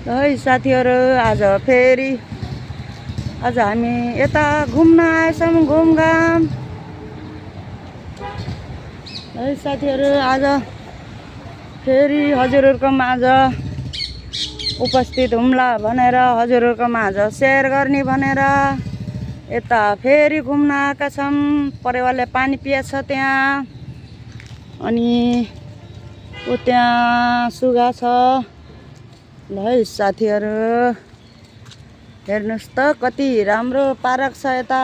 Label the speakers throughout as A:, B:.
A: है साथीहरू, आज फेरि आज हामी यता घुम्न आएछौँ घुमघाम। है साथीहरू, आज फेरि हजुरहरूको माझ उपस्थित हुम्ला भनेर हजुरहरूको माझ सेयर गर्ने भनेर यता फेरि घुम्न आएका छौँ। परेवाले पानी पिएछ त्यहाँ, अनि ऊ त्यहाँ सुगा छ। ल है साथीहरू, हेर्नुहोस् त कति राम्रो पार्क छ यता,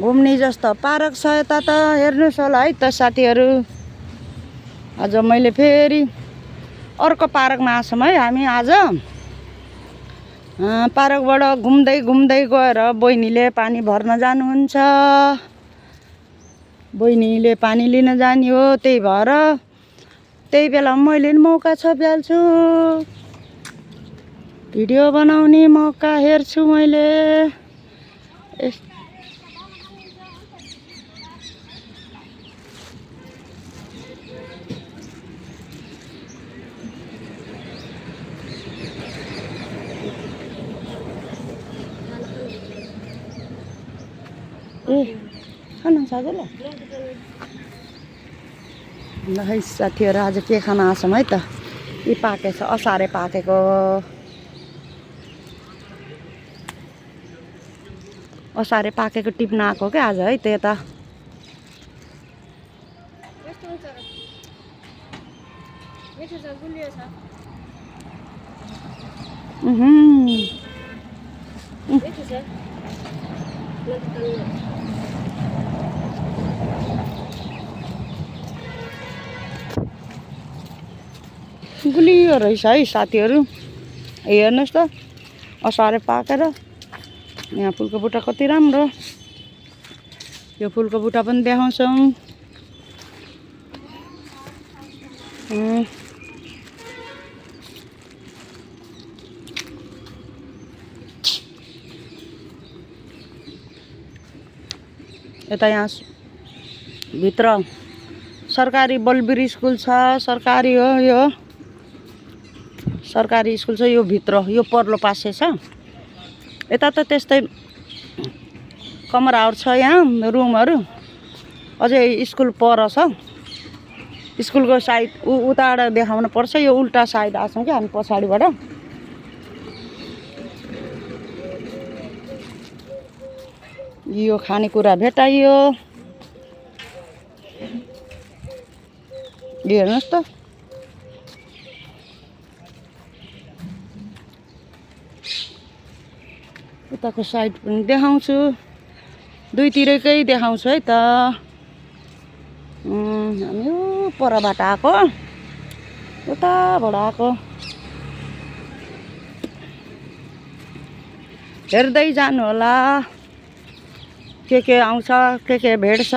A: घुम्ने जस्तो पार्क छ यता त। हेर्नुहोस् होला है त साथीहरू, आज मैले फेरि अर्को पार्कमा आछौँ है हामी। आज पार्कबाट घुम्दै घुम्दै गएर बहिनीले पानी भर्न जानुहुन्छ। बहिनीले पानी लिन जाने हो, त्यही भएर त्यही बेला मैले मौका छप्याल्छु, भिडियो बनाउने मौका हेर्छु मैले। ए खाना छ ल है साथीहरू, आज के खान आछौँ है त। यी पाकेछ, असारे पाकेको असारे पाकेको टिप्न आएको क्या आज है त यता। गुलियो रहेछ है साथीहरू, हेर्नुहोस् त असारे पाकेर। यहाँ फुलको बुट्टा कति राम्रो, यो फुलको बुट्टा पनि देखाउँछौँ। यता यहाँ भित्र सरकारी बलबीर स्कुल छ, सरकारी हो यो, सरकारी स्कुल छ यो भित्र, यो पर्लो पासे छ। यता त त्यस्तै कमराहरू छ, यहाँ रुमहरू। अझै स्कुल पर छ, स्कुलको साइड उताबाट देखाउनु पर्छ। यो उल्टा साइड आछौँ क्या हामी, पछाडिबाट। यो खानेकुरा भेटाइयो, हेर्नुहोस् त। उताको साइड पनि देखाउँछु, दुईतिरकै देखाउँछु है त। हामी यो परबाट आएको, उताबाट आएको, हेर्दै जानु होला के आउँछ, के भेट्छ,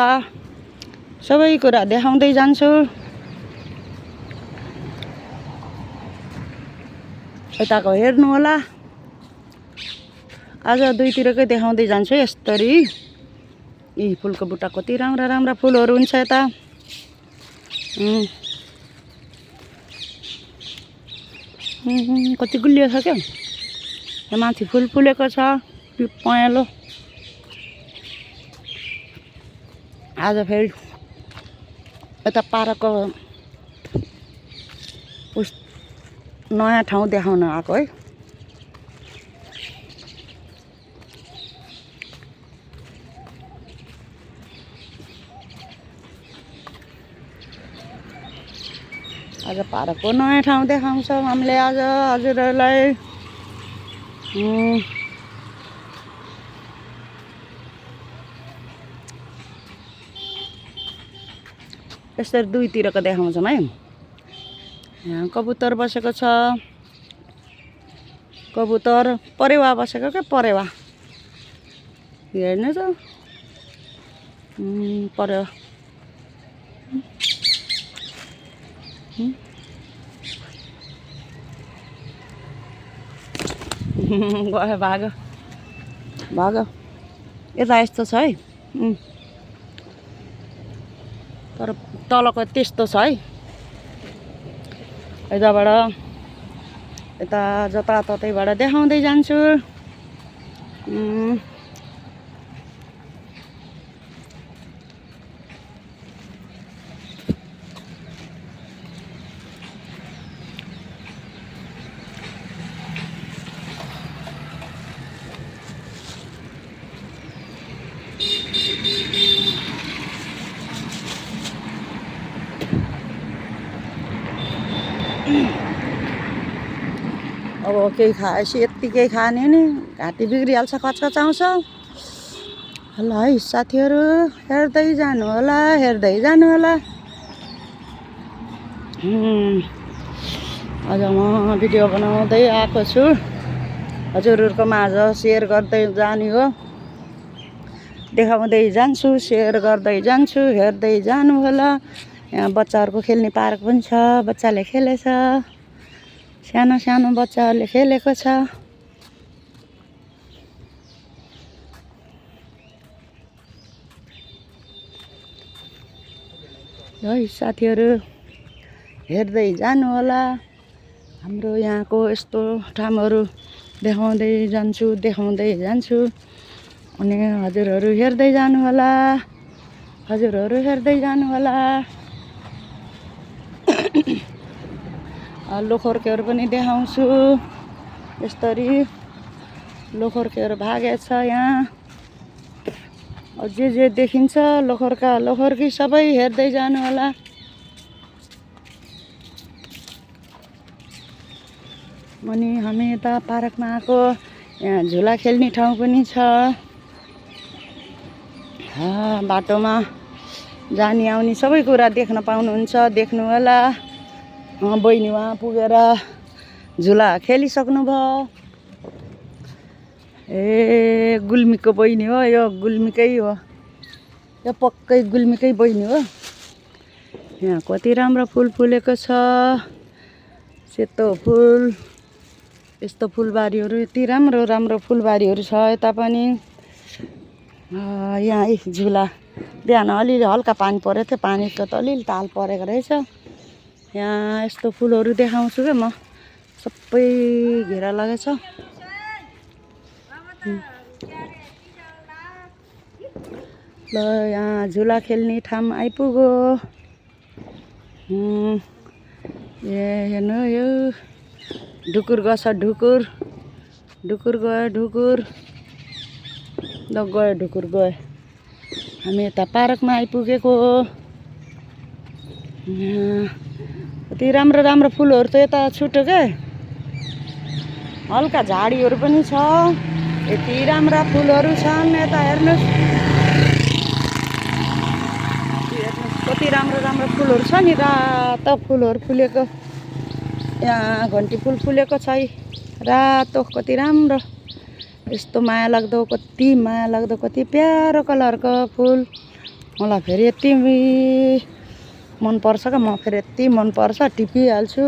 A: सबै कुरा देखाउँदै जान्छु। यताको हेर्नु होला, आज दुईतिरकै देखाउँदै जान्छु यसरी। यी फुलको बुट्टा कति राम्रा राम्रा फुलहरू हुन्छ यता। कति गुलियो छ क्या, यहाँ माथि फुल फुलेको छ पहेँलो। आज फेरि यता पार्कको नयाँ ठाउँ देखाउन आएको है। आज पार्कको नयाँ ठाउँ देखाउँछौँ हामीले आज हजुरहरूलाई। यसरी दुईतिरको देखाउँछौँ है। यहाँ कबुतर बसेको छ, कबुतर परेवा बसेको क्या, परेवा हेर्नु त। परेवा गयो, भाग भाग। यता यस्तो छ है, तर तलको त्यस्तो छ है। यताबाट यता जताततैबाट देखाउँदै जान्छु। अब केही खाएपछि यत्तिकै खाने नि घाँटी बिग्रिहाल्छ, कचकचाउँछ। ल है साथीहरू, हेर्दै जानु होला, हेर्दै जानु होला। आज म भिडियो बनाउँदै आएको छु, हजुरहरूको माझ सेयर गर्दै जाने हो, देखाउँदै जान्छु, सेयर गर्दै जान्छु, हेर्दै जानु होला। यहाँ बच्चाहरूको खेल्ने पार्क पनि छ, बच्चाले खेलेछ, सानो सानो बच्चाहरूले खेलेको छ। है साथीहरू, हेर्दै जानु होला। हाम्रो यहाँको यस्तो ठाउँहरू देखाउँदै जान्छु अनि हजुरहरू हेर्दै जानु होला, हजुरहरू हेर्दै जानु होला। लोखर्केहरू पनि देखाउँछु, यसरी लोखर्केहरू भागेछ यहाँ। जे देखिन्छ लोखर्की सबै हेर्दै जानु होला। अनि हामी यता पार्कमा आएको, यहाँ झुला खेल्ने ठाउँ पनि छ। बाटोमा जाने आउने सबै कुरा देख्न पाउनुहुन्छ, देख्नु होला। बहिनी उहाँ पुगेर झुला खेलिसक्नुभयो। ए गुल्मीको बहिनी हो, यो गुल्मीकै हो, यो पक्कै गुल्मीकै बहिनी हो। यहाँ कति राम्रो फुल फुलेको छ, सेतो फुल। यस्तो फुलबारीहरू, यति राम्रो राम्रो फुलबारीहरू छ यता पनि। यहाँ झुला बिहान अलिअलि हल्का पानी परेको थियो, पानीको त अलिअलि ताल परेको रहेछ। यहाँ यस्तो फुलहरू देखाउँछु क्या म, सबै घेरा लागेछ। ल यहाँ झुला खेल्ने ठाउँ आइपुग्यो। हेर्नु यो ढुकुर गछ, ढुकुर गयो, ढुकुर ल गयो, ढुकुर गयो। हामी यता पार्कमा आइपुगेको हो। कति राम्रो राम्रो फुलहरू त यता छुट्यो क्या, हल्का झाडीहरू पनि छ, यति राम्रा फुलहरू छन् यता। हेर्नुहोस् कति राम्रो राम्रो फुलहरू छ नि, रातो फुलहरू फुलेको। यहाँ घन्टी फुल फुलेको छ, रातो, कति राम्रो, यस्तो माया लाग्दो, कति माया लाग्दो, कति प्यारो कलरको फुल। मलाई फेरि यति मनपर्छ क्या, म फेरि यति मनपर्छ, टिपिहाल्छु।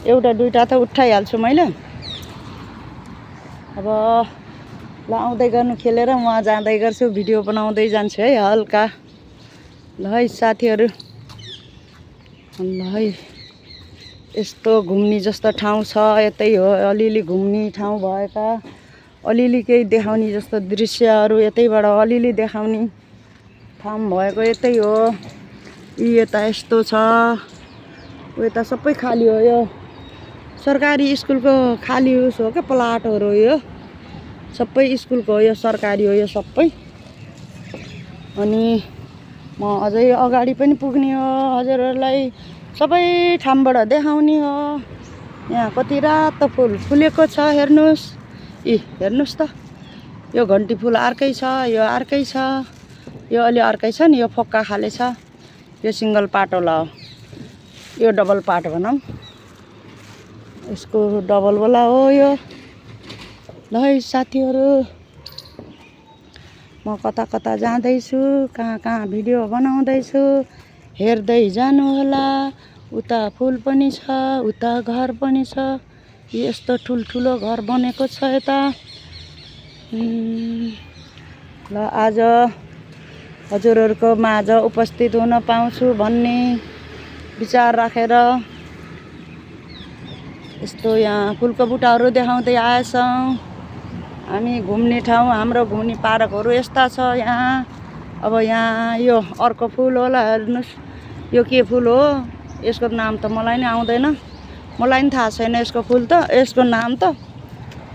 A: एउटा दुइटा त उठाइहाल्छु मैले। अब ल आउँदै गर्नु खेलेर, म जाँदै गर्छु, भिडियो बनाउँदै जान्छु है हल्का। ल है साथीहरू, ल है यस्तो घुम्ने जस्तो ठाउँ छ यतै हो। अलिअलि घुम्ने ठाउँ भएका, अलिअलि केही देखाउने जस्तो दृश्यहरू यतैबाट अलिअलि देखाउने ठाउँ भएको यतै हो। यता यस्तो छ, यता सबै खाली हो। यो सरकारी स्कुलको खाली उस हो क्या, प्लाटहरू हो यो सबै, स्कुलको हो यो, सरकारी हो यो सबै। अनि म अझै अगाडि पनि पुग्ने हो, हजुरहरूलाई सबै ठाउँबाट देखाउने हो। यहाँ कति रातो फुल फुलेको छ, हेर्नुहोस्। हेर्नुहोस् त, यो घन्टी फुल अर्कै छ, यो अर्कै छ, यो अलि अर्कै छ नि, यो फोक्का खाले छ, यो सिङ्गल पार्ट होला, यो डबल पार्ट भनौँ, यसको डबल वाला हो यो। ल है साथीहरू, म कता कता जाँदैछु, कहाँ भिडियो बनाउँदैछु, हेर्दै जानु होला। उता फुल पनि छ, उता घर पनि छ, यस्तो ठुल्ठुलो घर बनेको छ यता। ल आज हजुरहरूको माझ उपस्थित हुन पाउँछु भन्ने विचार राखेर यस्तो यहाँ फुलको बुट्टाहरू देखाउँदै आएछौँ हामी। घुम्ने ठाउँ हाम्रो घुम्ने पार्कहरू यस्ता छ यहाँ। अब यहाँ यो अर्को फुल होला, हेर्नुहोस् यो के फुल हो, यसको नाम त मलाई नि आउँदैन, मलाई नि थाहा छैन यसको फुल त, यसको नाम त।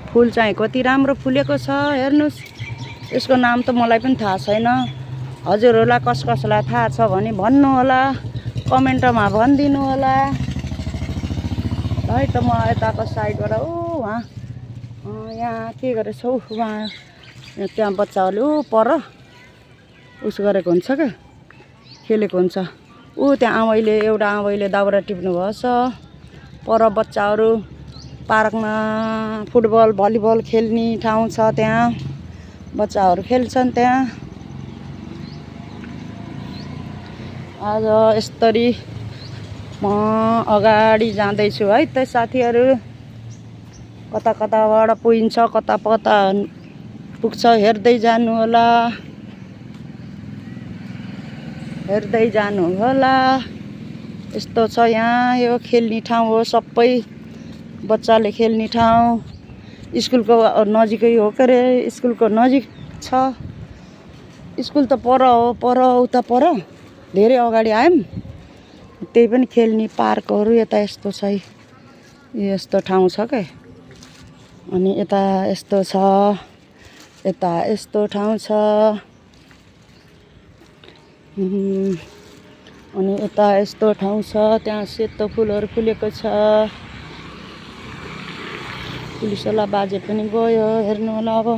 A: फुल चाहिँ कति राम्रो फुलेको छ हेर्नुहोस्, यसको नाम त मलाई पनि थाहा छैन। हजुरहरूलाई कसलाई थाहा छ भने भन्नु होला, कमेन्टमा भनिदिनु होला। है त म यताको साइडबाट वहाँ यहाँ के गरेछ वहाँ त्यहाँ बच्चाहरूले पर उस गरेको हुन्छ क्या, खेलेको हुन्छ। त्यहाँ एउटा आमैले दाउरा टिप्नु भएछ। पर बच्चाहरू पार्कमा फुटबल भलिबल खेल्ने ठाउँ छ, त्यहाँ बच्चाहरू खेल्छन् त्यहाँ। आज यसरी म अगाडि जाँदैछु है त साथीहरू। कता कताबाट पुगिन्छ, कता कता पुग्छ हेर्दै जानु होला, हेर्दै जानु होला। यस्तो छ यहाँ, यो खेल्ने ठाउँ हो, सबै बच्चाले खेल्ने ठाउँ। स्कुलको नजिकै हो के अरे, स्कुलको नजिक छ। स्कुल त पर हो, उता पर धेरै अगाडि आयौँ। त्यही पनि खेल्ने पार्कहरू यता यस्तो छ, यस्तो ठाउँ छ क्या। अनि यता यस्तो छ, यता यस्तो ठाउँ छ। अनि यता यस्तो ठाउँ छ, त्यहाँ सेतो फुलहरू फुलेको छ। पुलिसवाला बाजे पनि गयो, हेर्नु होला। अब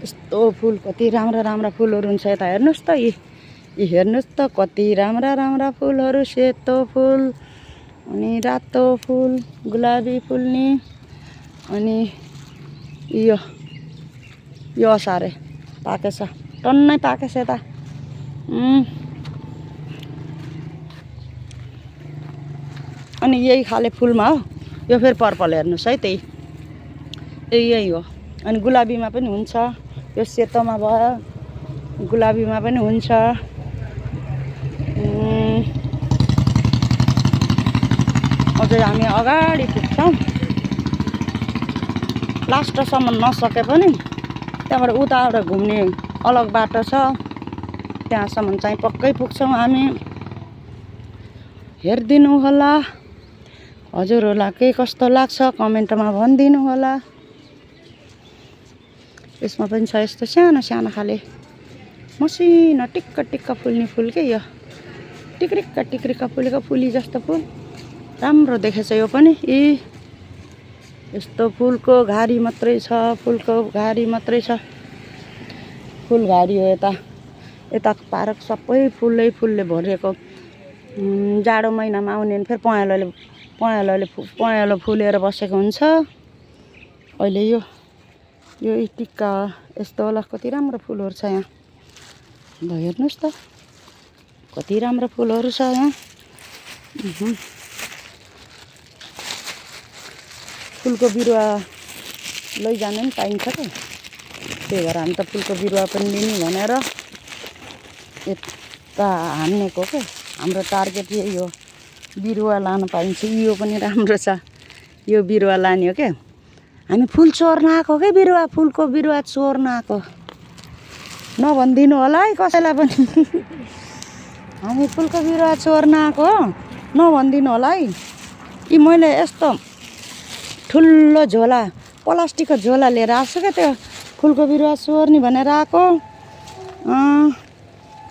A: यस्तो फुल कति राम्रा राम्रा फुलहरू हुन्छ यता, हेर्नुहोस् त यी हेर्नुहोस् त कति राम्रा राम्रा फुलहरू, सेतो फुल अनि रातो फुल, गुलाबी फुल नि। अनि यो असारे पाकेछ, टन्नै पाकेछ यता। अनि यही खाले फुलमा हो, यो फेरि पर्पल हेर्नुहोस् है, यही हो। अनि गुलाबीमा पनि हुन्छ, यो सेतोमा भयो, गुलाबीमा पनि हुन्छ। अझै हामी अगाडि पुग्छौँ, लास्टसम्म नसके पनि त्यहाँबाट उताबाट घुम्ने अलग बाटो छ, त्यहाँसम्म चाहिँ पक्कै पुग्छौँ हामी। हेरिदिनु होला। हजुरहरूलाई के कस्तो लाग्छ कमेन्टमा भनिदिनु होला। यसमा पनि छ यस्तो सानो सानो खाले मसिनो टिक्क टिक्क फुल्ने फुल के, यो टिक्रिक्क टिक्रिक्क फुलेको फुली जस्तो फुल, राम्रो देखेछ यो पनि। यस्तो फुलको घारी मात्रै छ, फुलको घारी मात्रै छ, फुलघारी हो यता। यताको पार्क सबै फुलले भरिएको। जाडो महिनामा आउने भने फेरि पहेँलो फुलेर बसेको हुन्छ। अहिले यो टिक्का यस्तो होला, कति राम्रो फुलहरू छ यहाँ। ल हेर्नुहोस् त कति राम्रो फुलहरू छ यहाँ। फुलको बिरुवा लैजानु पनि पाइन्छ क्या, त्यही भएर हामी त फुलको बिरुवा पनि लिने भनेर यता हान्नेको क्या। हाम्रो टार्गेट यही हो, बिरुवा लानु पाइन्छ। यो पनि राम्रो छ, यो बिरुवा लाने हो क्या। हामी फुल चोर्न आएको क्या, फुलको बिरुवा चोर्न आएको। नभनिदिनु होला है कसैलाई पनि हामी फुलको बिरुवा चोर्न आएको हो, नभनिदिनु होला है। यी मैले यस्तो ठुलो झोला, प्लास्टिकको झोला लिएर आएको छु क्या, त्यो फुलको बिरुवा चोर्ने भनेर आएको।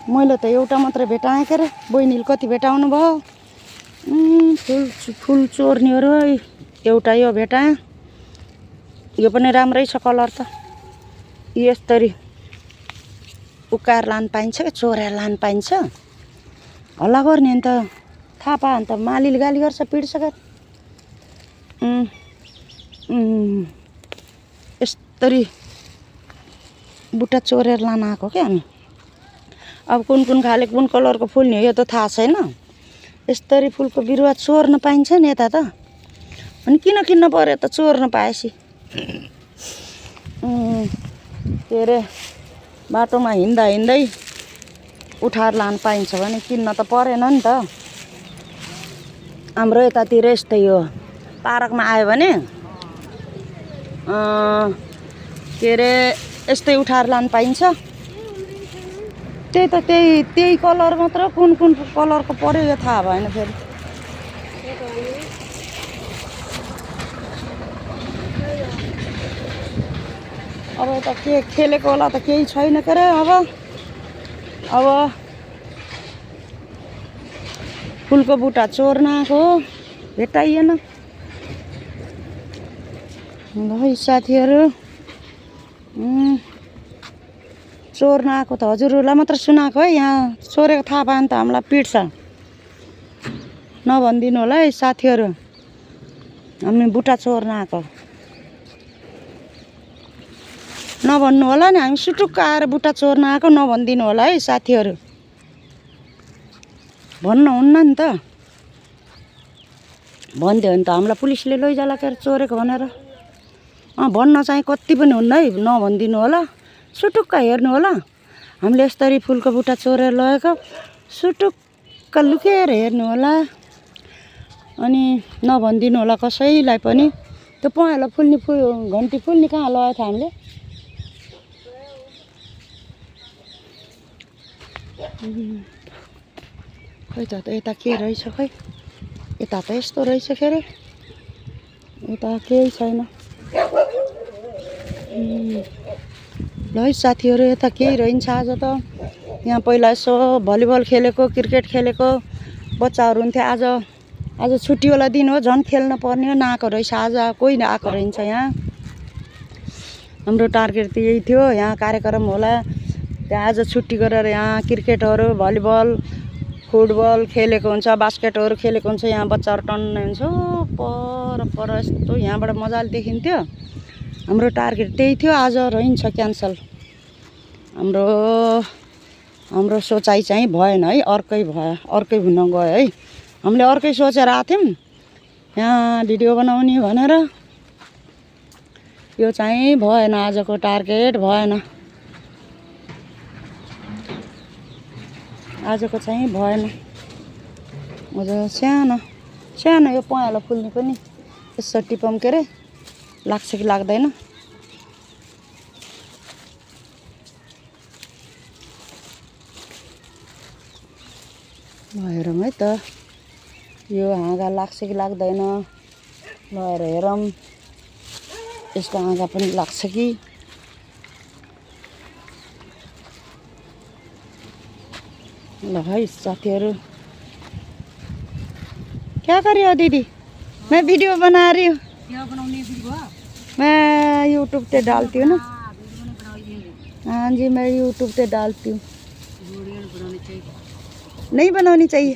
A: मैले त एउटा मात्रै भेटाएँ के अरे, बहिनीले कति भेटाउनु भयो। फुल चोर्नेहरू एउटा यो भेटाएँ। यो पनि राम्रै छ कलर त। यसरी उकाएर लानु पाइन्छ क्या, चोरेर लानु पाइन्छ। हल्ला गर्ने नि त, थाहा पायो भने त मालीले गाली गर्छ, पिट्छ क्या। यसरी बुट्टा चोरेर लान आएको क्या हामी। अब कुन खाले कुन कलरको फुल नि यो त थाहा छैन। यसरी फुलको बिरुवा चोर्न पाइन्छ नि यता त। अनि किन किन्न पर्यो त चोर्न पाएपछि। के अरे बाटोमा हिँड्दै उठाएर लानु पाइन्छ भने किन्न त परेन नि त। हाम्रो यतातिर यस्तै हो, पार्कमा आयो भने के अरे यस्तै उठाएर लानु पाइन्छ। त्यही त त्यही कलर मात्र कुन कलरको पर्यो यो थाहा भएन फेरि। अब त के खेलेको होला त केही छैन के अरे। अब फुलको बुट्टा चोर्न आएको भेटाइएन। ल साथीहरू चोर्न आएको त हजुरहरूलाई मात्र सुनाएको है। यहाँ चोरेको थाहा पायो भने त हामीलाई पिट्छ। नभनिदिनु होला है साथीहरू, हामी बुट्टा चोर्न आएको। नभन्नु होला नि, हामी सुटुक्क आएर बुट्टा चोर्न आएको नभनिदिनु होला है साथीहरू। भन्नुहुन्न नि त, भनिदियो भने त हामीलाई पुलिसले लैजाला के अरे चोरेको भनेर। भन्न चाहिँ कति पनि हुन्न है, नभनिदिनु होला। सुटुक्क हेर्नु होला, हामीले यसरी फुलको बुट्टा चोरेर लगेको सुटुक्क लुकेर हेर्नु होला। अनि नभनिदिनु होला कसैलाई पनि। त्यो पहेँलो फुल्ने घन्टी फुल्ने कहाँ लगाएको थियो हामीले? खै त यता के रहेछ खै, यता त यस्तो रहेछ के अरे, यता केही छैन। ल है साथीहरू, यता केही रहन्छ आज त। यहाँ पहिला यसो भलिबल खेलेको, क्रिकेट खेलेको बच्चाहरू हुन्थ्यो। आज छुट्टीवाला दिन हो, झन् खेल्न पर्ने हो, नआएको रहेछ आज। कोही आएको रहन्छ यहाँ। हाम्रो टार्गेट त यही थियो, यहाँ कार्यक्रम होला। त्यहाँ आज छुट्टी गरेर यहाँ क्रिकेटहरू, भलिबल, फुटबल खेलेको हुन्छ, बास्केटहरू खेलेको हुन्छ। यहाँ बच्चाहरू टन्नै हुन्छ पर यस्तो यहाँबाट मजाले देखिन्थ्यो। हाम्रो टार्गेट त्यही थियो, आज रहन्छ क्यान्सल। हाम्रो सोचाइ चाहिँ भएन है, अर्कै हुन गयो है। हामीले अर्कै सोचेर आएको थियौँ यहाँ भिडियो बनाउने भनेर, यो चाहिँ भएन, आजको टार्गेट भएन, आजको चाहिँ भएन। अझ सानो यो पहेँलो फुल्ने पनि यसो टिपम के अरे, लाग्छ कि लाग्दैन? ल हेरौँ है त, यो हाँगा लाग्छ कि लाग्दैन? ल हेरौँ, यसको हाँगा पनि लाग्छ कि। ल है साथीहरू, क्या कर रही हो दीदी? मैं वीडियो बना रही हूँ। क्या बनाउने वीडियो? मैं यूट्यूब पे डालती हूँ ना। हाँ जी, मैं यूट्यूब पे डालती हूँ। नहीं बनानी चाहिए,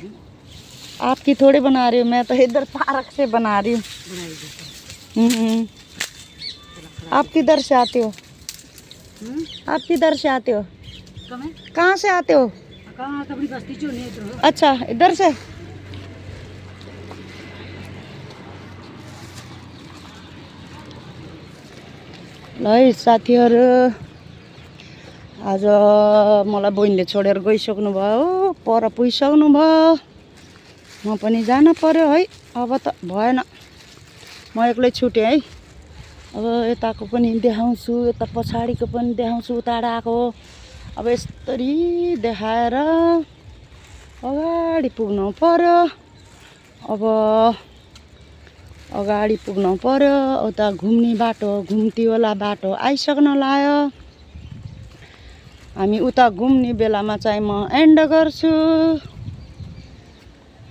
A: आपकी थोड़ी बना रही हूँ, मैं तो इधर पार्क से बना रही हूँ। आप किधर से आते हो? आप किधर से आते हो? कहाँ से आते हो? अच्छा, इधर से। ल है साथीहरू, आज मलाई बहिनीले छोडेर गइसक्नु भयो, पर पुगिसक्नु भयो। म पनि जान पर्यो है। अब त भएन, म एक्लै छुटेँ है। अब यताको पनि देखाउँछु, यता पछाडिको पनि देखाउँछु, उताबाट आएको। अब यसरी देखाएर अगाडि पुग्नु पर्यो। अब अगाडि पुग्नु पर्यो। उता घुम्ने बाटो, घुम्तीवाला बाटो आइसक्न लाग्यो। हामी उता घुम्ने बेलामा चाहिँ म एन्ड गर्छु।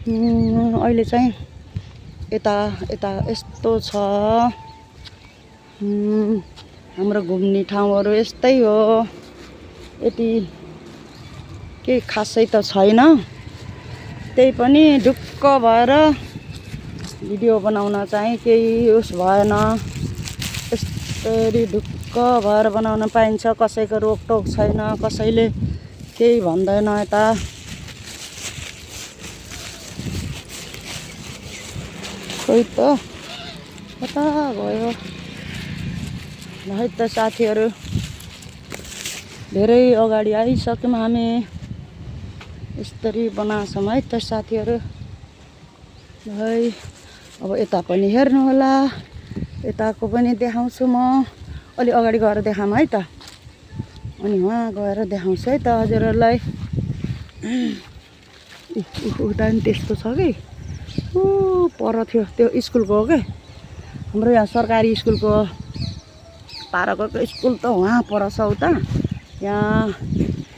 A: अहिले चाहिँ यता यस्तो छ हाम्रो घुम्ने ठाउँहरू, यस्तै हो। यति केही खासै त छैन, त्यही पनि ढुक्क भएर भिडियो बनाउन चाहिँ केही उस भएन। यसरी ढुक्क भएर बनाउन पाइन्छ, कसैको रोकटोक छैन, कसैले केही भन्दैन। यता खोइ त कता गयो? ल है त साथीहरू, धेरै अगाडि आइसक्यौँ हामी। यसरी बनाउँछौँ है त साथीहरू। है अब यता पनि हेर्नु होला, यताको पनि देखाउँछु म। अलि अगाडि गएर देखाऊँ है त, अनि वहाँ गएर देखाउँछु है त हजुरहरूलाई। उता पनि त्यस्तो छ कि पर थियो त्यो स्कुलको हो क्या, हाम्रो यहाँ सरकारी स्कुलको पाराको स्कुल त वहाँ पर छ उता। यहाँ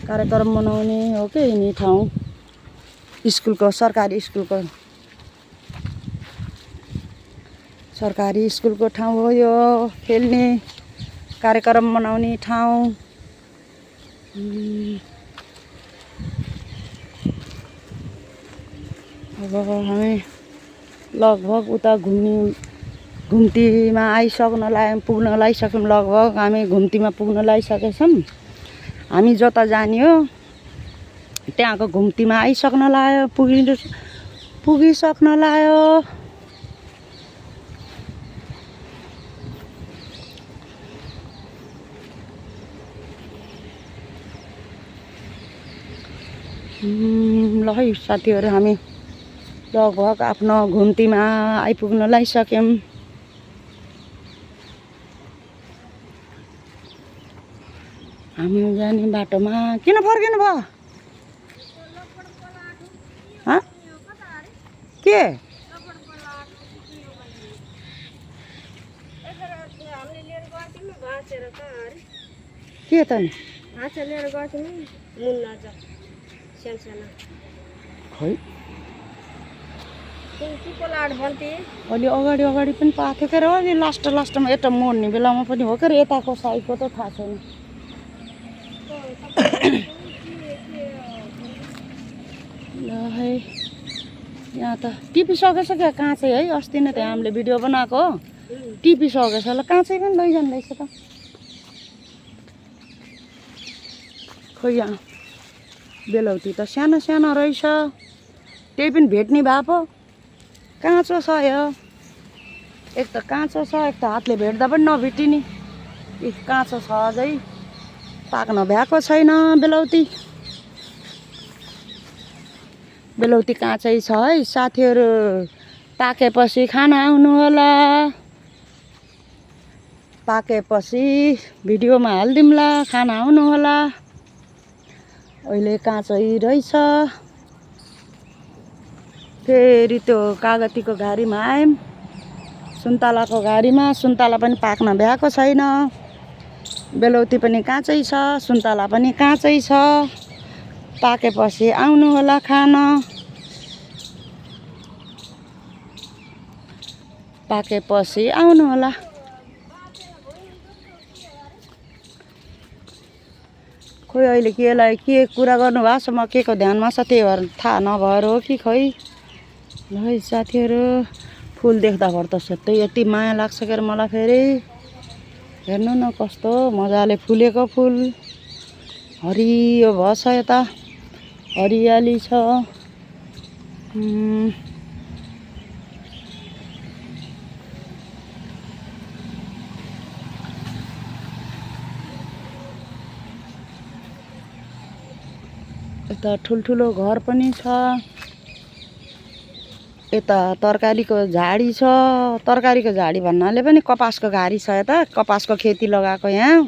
A: कार्यक्रम मनाउने हो कि यिनी ठाउँ, स्कुलको सरकारी स्कुलको ठाउँ हो यो, खेल्ने कार्यक्रम मनाउने ठाउँ। अब हामी लगभग उता घुम्तीमा पुग्न लागिसक्यौँ। लगभग हामी घुम्तीमा पुग्न लागिसकेछौँ। हामी जता जाने हो त्यहाँको घुम्तीमा पुगिसक्न लाग्यो। ल है साथीहरू, हामी लगभग आफ्नो घुम्तीमा आइपुग्न लागिसक्यौँ। हामी जाने बाटोमा किन फर्किनु भयो? के त नि खै अलि अगाडि पनि पाएको थियो के र, अलि लास्टमा यता मोड्ने बेलामा पनि हो के र, यताको साइडको त थाहा छैन। ल है, यहाँ त टिपिसकेछ क्या काँचै है, अस्ति नै त्यहाँ हामीले भिडियो बनाएको हो, टिपिसकेछ। ल काँचै पनि लैजाँदैछ त। खोइ यहाँ बेलौती त सानो रहेछ, त्यही पनि भेट्ने भए पो। काँचो छ यो, एक त काँचो छ, एक त हातले भेट्दा पनि नभेटिने। काँचो छ, अझै पाक्न भ्याएको छैन बेलौती काँचै छ है साथीहरू। पाकेपछि खान आउनु होला, पाकेपछि भिडियोमा हालिदिउँला, खान आउनु होला। अहिले काँचै रहेछ। फेरि त्यो कागतीको घारीमा आयौँ, सुन्तलाको घारीमा। सुन्तला पनि पाक्न भ्याएको छैन, बेलौती पनि काँचै छ, सुन्तला पनि काँचै छ। पाकेपछि आउनु होला खान, पाकेपछि आउनु होला। खोइ अहिले के कुरा गर्नुभएको छ, म के को ध्यानमा छ त्यही भएर थाहा नभएर हो कि खै। ल है साथीहरू, फुल देख्दाभर त सधैँ यति माया लाग्छ के मलाई। फेरि हेर्नु न कस्तो मजाले फुलेको फुल, हरियो भएछ, यता हरियाली छ। यता ठुल्ठुलो घर पनि छ, यता तरकारीको झाडी छ। तरकारीको झाडी भन्नाले पनि कपासको घारी छ, यता कपासको खेती लगाएको यहाँ।